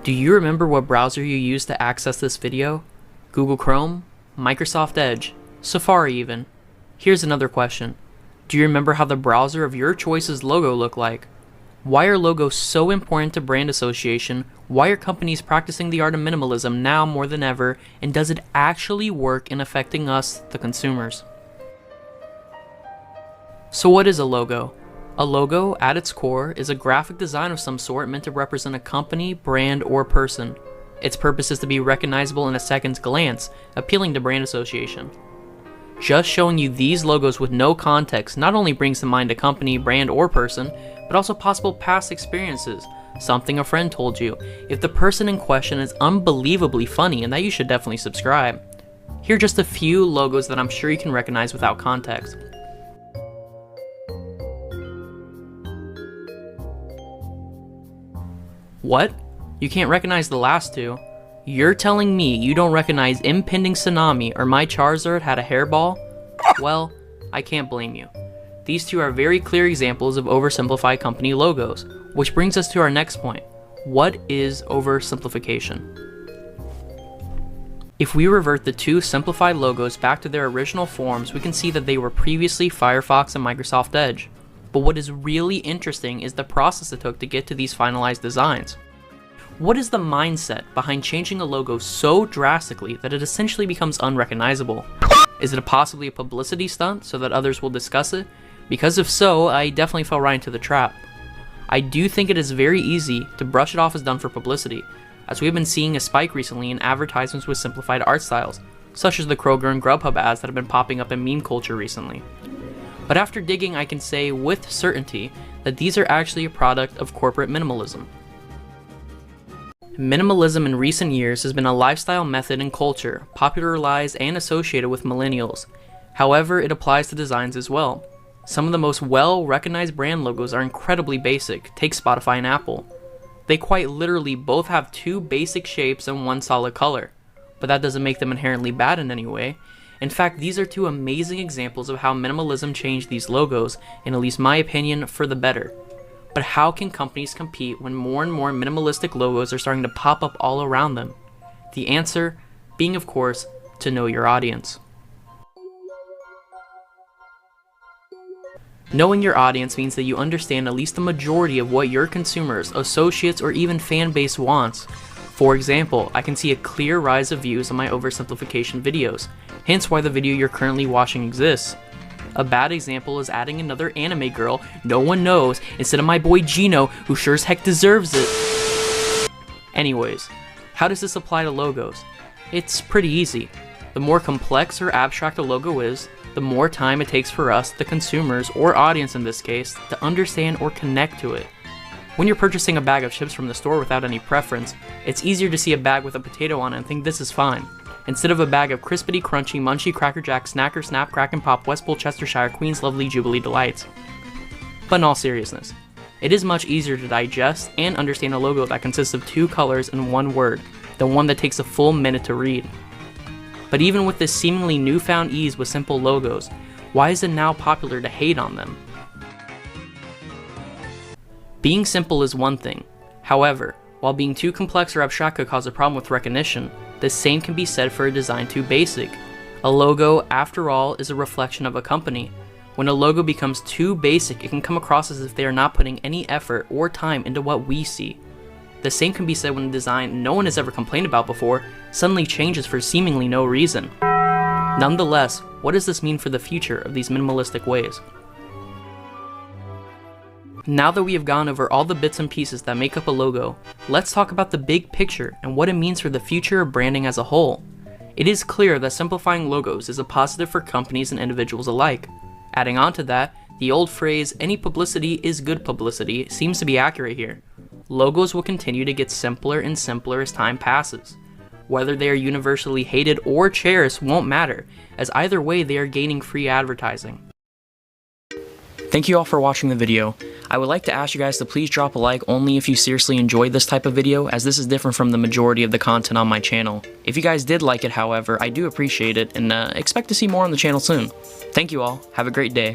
Do you remember what browser you used to access this video? Google Chrome? Microsoft Edge? Safari even? Here's another question. Do you remember how the browser of your choice's logo looked like? Why are logos so important to brand association? Why are companies practicing the art of minimalism now more than ever? And does it actually work in affecting us, the consumers? So what is a logo? A logo, at its core, is a graphic design of some sort meant to represent a company, brand, or person. Its purpose is to be recognizable in a second's glance, appealing to brand association. Just showing you these logos with no context not only brings to mind a company, brand, or person, but also possible past experiences, something a friend told you, if the person in question is unbelievably funny, and that you should definitely subscribe. Here are just a few logos that I'm sure you can recognize without context. What? You can't recognize the last two? You're telling me you don't recognize Impending Tsunami or My Charizard had a hairball? Well, I can't blame you. These two are very clear examples of oversimplified company logos, which brings us to our next point. What is oversimplification? If we revert the two simplified logos back to their original forms, we can see that they were previously Firefox and Microsoft Edge. But what is really interesting is the process it took to get to these finalized designs. What is the mindset behind changing a logo so drastically that it essentially becomes unrecognizable? Is it possibly a publicity stunt so that others will discuss it? Because if so, I definitely fell right into the trap. I do think it is very easy to brush it off as done for publicity, as we have been seeing a spike recently in advertisements with simplified art styles, such as the Kroger and Grubhub ads that have been popping up in meme culture recently. But after digging, I can say with certainty that these are actually a product of corporate minimalism. Minimalism in recent years has been a lifestyle method and culture, popularized and associated with millennials. However, it applies to designs as well. Some of the most well-recognized brand logos are incredibly basic. Take Spotify and Apple. They quite literally both have two basic shapes and one solid color, but that doesn't make them inherently bad in any way. In fact, these are two amazing examples of how minimalism changed these logos, in at least my opinion, for the better. But how can companies compete when more and more minimalistic logos are starting to pop up all around them? The answer being, of course, to know your audience. Knowing your audience means that you understand at least the majority of what your consumers, associates, or even fan base wants. For example, I can see a clear rise of views on my oversimplification videos, hence why the video you're currently watching exists. A bad example is adding another anime girl no one knows instead of my boy Gino, who sure as heck deserves it. Anyways, how does this apply to logos? It's pretty easy. The more complex or abstract a logo is, the more time it takes for us, the consumers, or audience in this case, to understand or connect to it. When you're purchasing a bag of chips from the store without any preference, it's easier to see a bag with a potato on it and think this is fine, instead of a bag of crispity, crunchy, munchy, Cracker Jack, Snacker, Snap, Crack and Pop, West Pole, Chestershire, Queen's Lovely, Jubilee Delights. But in all seriousness, it is much easier to digest and understand a logo that consists of two colors and one word, than one that takes a full minute to read. But even with this seemingly newfound ease with simple logos, why is it now popular to hate on them? Being simple is one thing. However, while being too complex or abstract could cause a problem with recognition, the same can be said for a design too basic. A logo, after all, is a reflection of a company. When a logo becomes too basic, it can come across as if they are not putting any effort or time into what we see. The same can be said when a design no one has ever complained about before suddenly changes for seemingly no reason. Nonetheless, what does this mean for the future of these minimalistic ways? Now that we have gone over all the bits and pieces that make up a logo, let's talk about the big picture and what it means for the future of branding as a whole. It is clear that simplifying logos is a positive for companies and individuals alike. Adding on to that, the old phrase, any publicity is good publicity, seems to be accurate here. Logos will continue to get simpler and simpler as time passes. Whether they are universally hated or cherished won't matter, as either way they are gaining free advertising. Thank you all for watching the video. I would like to ask you guys to please drop a like only if you seriously enjoyed this type of video, as this is different from the majority of the content on my channel. If you guys did like it, however, I do appreciate it and expect to see more on the channel soon. Thank you all. Have a great day.